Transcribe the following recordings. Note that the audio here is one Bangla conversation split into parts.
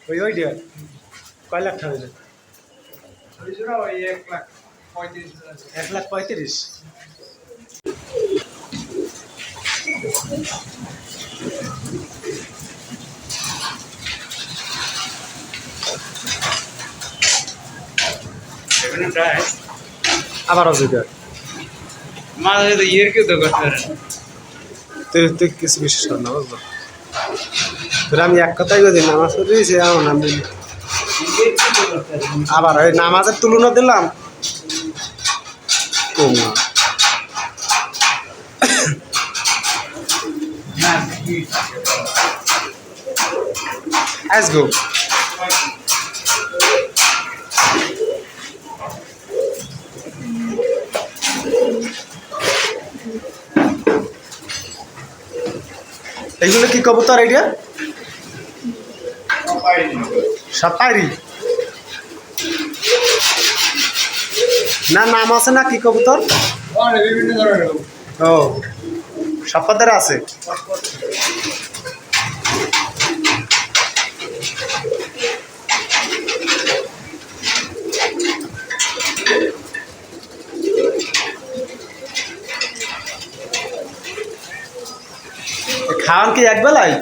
ওই ডিয়ার কয় লাখ টাকা দিলেন? ওই 1,35,000 1,35,000। আবার হবে ডিয়ার মাঝে তো ইয়ের কেউ তো করতে পারে না। তুই কিছু বিশ্বাস কর না বুঝলো তোর আমি এক কথাই বলি নামাজ পড়েছি এমন আমি আবার ওই নামাজের তুলনা দিলাম কম না আসবো এগুলো কি কবুতর আইডিয়া সাপাইরি না নাম আছে না কি কবুতর? বিভিন্ন ধরনের ও সাপাদের আছে খাওয়ান কি এক বেলায়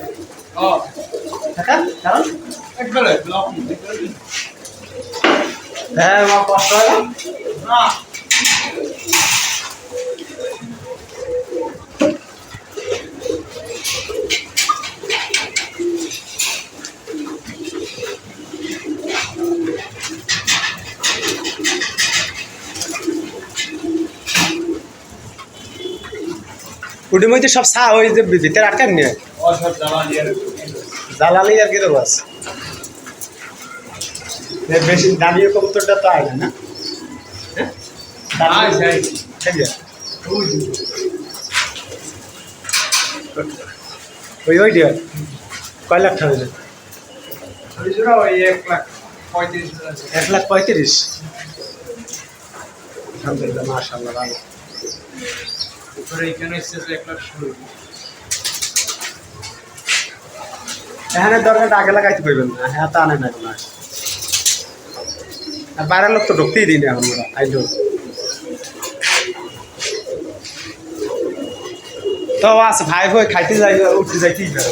কারণ একবারে হ্যাঁ আমার কষ্ট হয় না উডি মধ্যে সব চা ওই যে ভিতরে আটকান নিয়ে অসৎ জ্বালানি জ্বালালি আর কি দেবো আছে বেশি দামি কবুতরটা তো আয় না ওই ডিয়ার কয় লাখ টাকা দিলেন? ওই 1,35,000 1,35,000। আলহামদুলিল্লাহ মাশাআল্লাহ ভালো উপরে এখানে এসেছে 1,16,000 এখানে দরকার আগে লাগাইতে পারবেন না হ্যাঁ তা আনে না কোনো আর বাইরের লোক তো ঢুকতেই দিই না এখন ওরা আইলো তো আছে ভাই ভাই খাইতে যাই উঠতে যাইতেই পারে